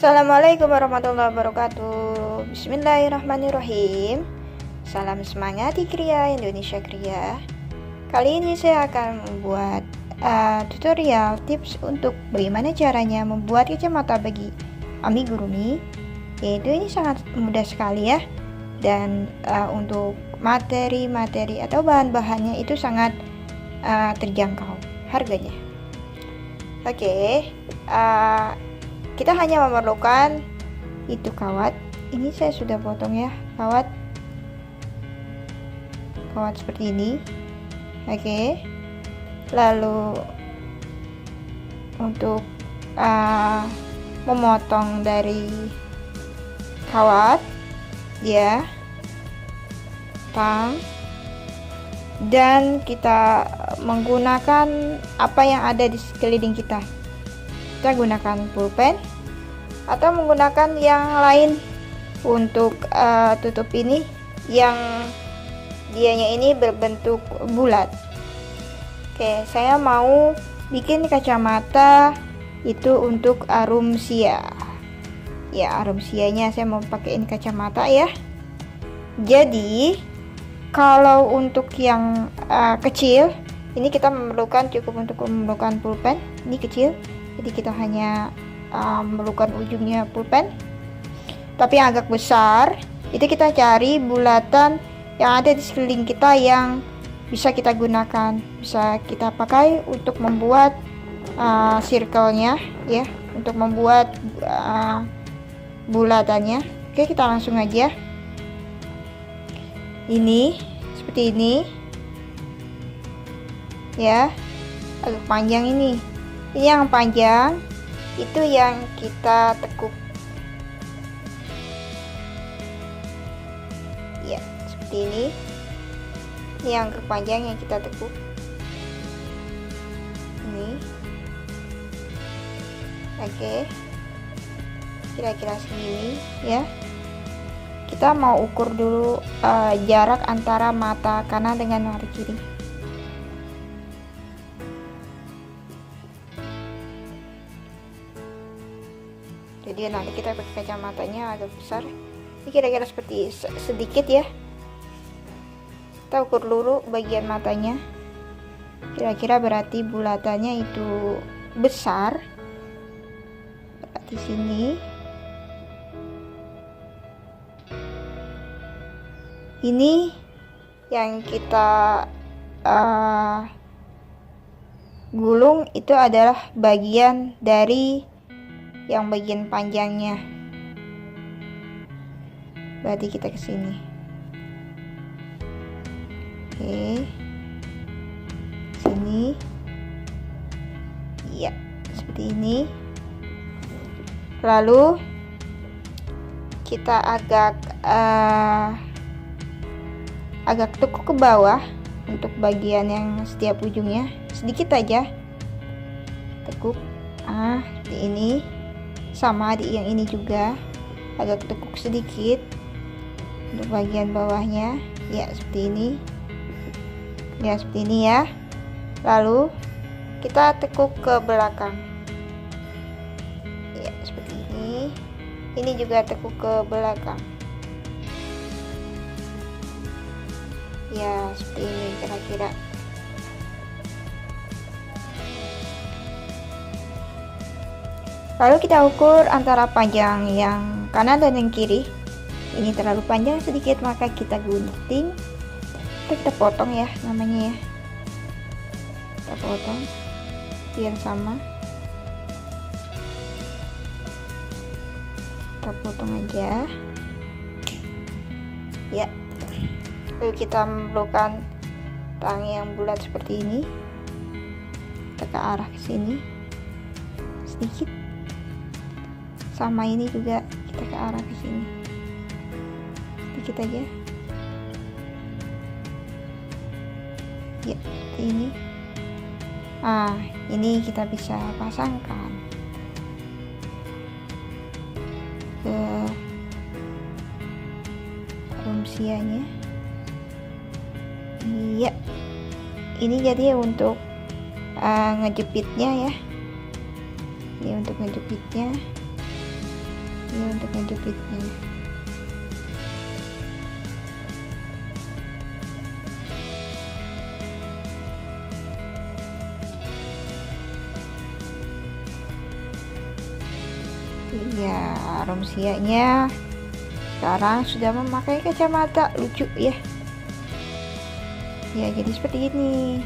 Assalamualaikum warahmatullahi wabarakatuh. Bismillahirrahmanirrahim. Salam semangat di Kria Indonesia Kria. Kali ini saya akan membuat tutorial tips untuk bagaimana caranya membuat kacamata bagi amigurumi. Yaitu ini sangat mudah sekali ya. Dan untuk materi-materi atau bahan-bahannya itu sangat terjangkau harganya. Oke, kita hanya memerlukan itu kawat. Ini saya sudah potong ya, kawat seperti ini. Oke, lalu untuk memotong dari kawat ya, tang, dan kita menggunakan apa yang ada di sekeliling kita. Kita gunakan pulpen atau menggunakan yang lain untuk tutup ini yang dianya ini berbentuk bulat. Oke, saya mau bikin kacamata itu untuk arumsia. Ya, arumsianya saya mau pakai ini kacamata ya. Jadi kalau untuk yang kecil ini kita memerlukan pulpen. Ini kecil, jadi kita hanya memerlukan ujungnya pulpen. Tapi yang agak besar itu kita cari bulatan yang ada di sekeliling kita yang bisa kita gunakan, bisa kita pakai untuk membuat circle-nya ya, untuk membuat bulatannya. Oke, kita langsung aja. Ini seperti ini ya, agak panjang ini yang panjang itu yang kita tekuk ya, seperti ini yang panjang yang kita tekuk ini. Oke, kira-kira segini ya. Kita mau ukur dulu jarak antara mata kanan dengan mata kiri. Jadi nanti kita pakai kacamatanya agak besar. Ini kira-kira seperti sedikit ya. Kita ukur dulu bagian matanya. Kira-kira berarti bulatannya itu besar. Berarti sini. Ini yang kita gulung itu adalah bagian dari yang bagian panjangnya. Berarti kita ke sini. Oke. Sini. Iya, seperti ini. Lalu kita agak tekuk ke bawah untuk bagian yang setiap ujungnya, sedikit aja tekuk. Seperti ini. Sama di yang ini juga agak tekuk sedikit untuk bagian bawahnya ya, seperti ini ya, seperti ini ya. Lalu kita tekuk ke belakang ya, seperti ini juga tekuk ke belakang ya, seperti ini kira-kira. Lalu kita ukur antara panjang yang kanan dan yang kiri. Ini terlalu panjang sedikit, maka kita gunting. Kita potong ya namanya ya. Kita potong biar sama. Kita potong aja. Ya. Lalu kita memerlukan tang yang bulat seperti ini. Kita ke arah ke sini. Sedikit. Sama ini juga kita ke arah ke sini sedikit aja ya, ini. Ini kita bisa pasangkan ke rumsianya. Iya, ini jadi untuk ngejepitnya ya. Ini untuk ngejepitnya. Ini untuk ngejepitnya. Iya, Romsianya sekarang sudah memakai kacamata, lucu ya. Ya, jadi seperti ini.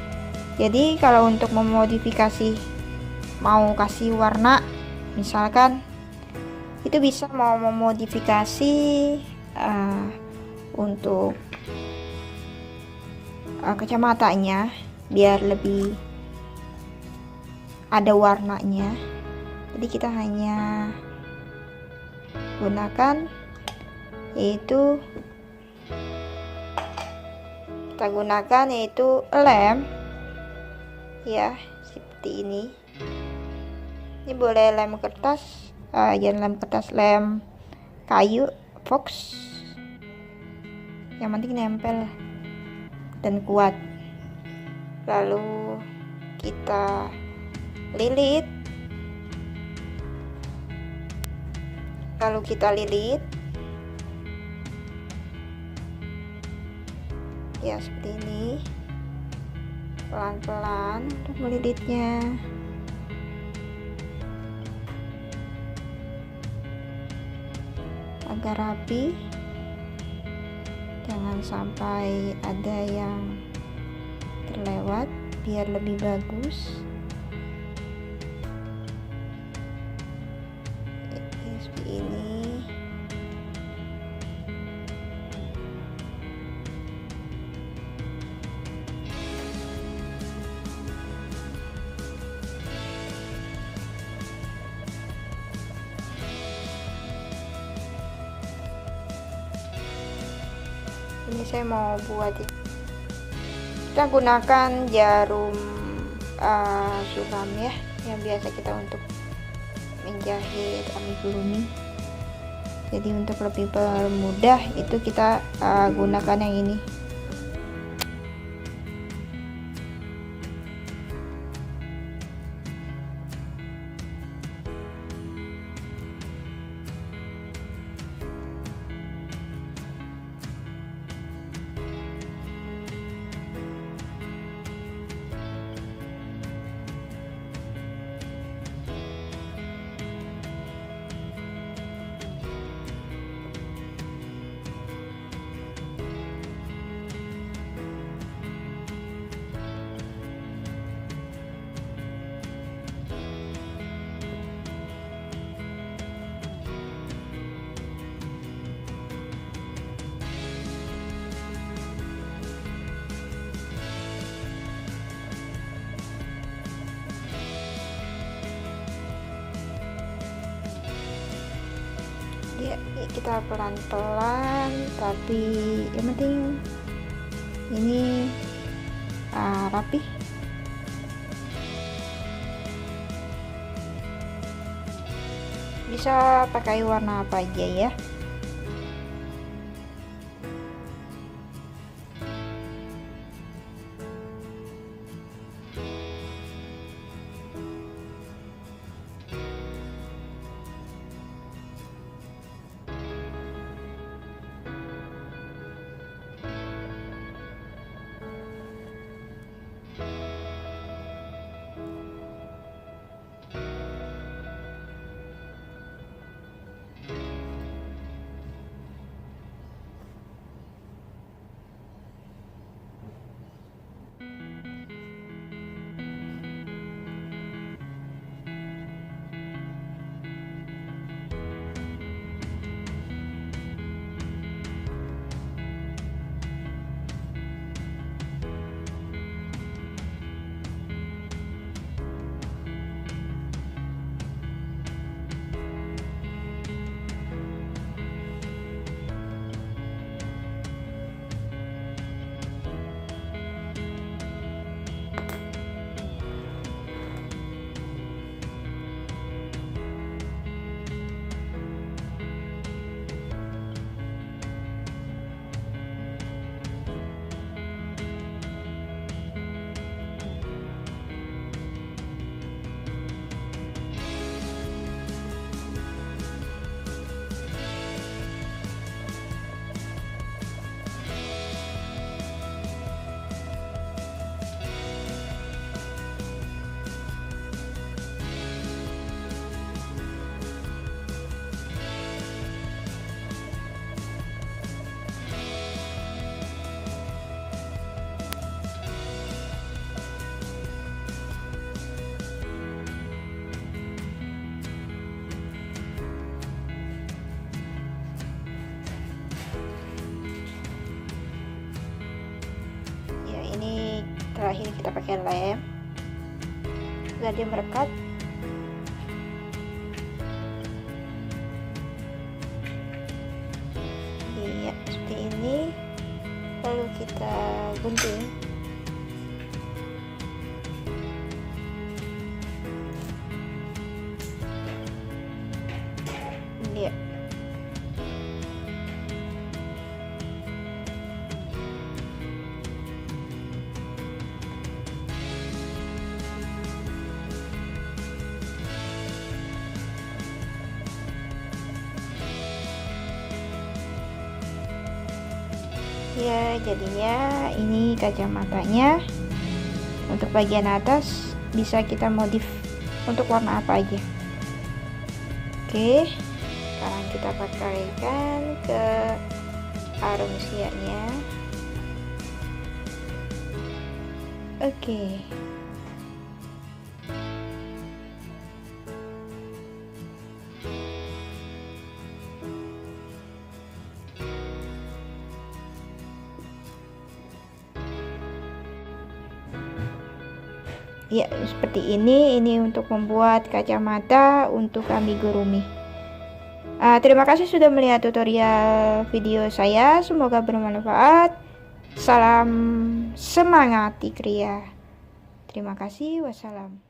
Jadi kalau untuk memodifikasi, mau kasih warna, misalkan itu bisa mau memodifikasi untuk kacamatanya biar lebih ada warnanya. Jadi kita hanya gunakan yaitu lem ya, seperti ini. Ini boleh lem kertas, jangan lem kertas, lem kayu Fox, yang penting nempel dan kuat. Lalu kita lilit, ya seperti ini, pelan-pelan untuk melilitnya. Agar rapi, jangan sampai ada yang terlewat, biar lebih bagus. Seperti ini. Ini saya mau buat, kita gunakan jarum sulam ya, yang biasa kita untuk menjahit amigurumi. Jadi untuk lebih mudah itu kita gunakan yang ini. Ya, kita pelan-pelan, tapi yang penting ini rapi. Bisa pakai warna apa aja ya. pakai lem agar dia merekat. Iya, seperti ini. Lalu kita gunting. Iya. Ya, jadinya ini kacamatanya. Untuk bagian atas bisa kita modif untuk warna apa aja. Oke, sekarang kita pakaikan ke arung siaknya. Oke. Ya, seperti ini untuk membuat kacamata untuk amigurumi. Terima kasih sudah melihat tutorial video saya, semoga bermanfaat. Salam semangat Ikria. Terima kasih, wassalam.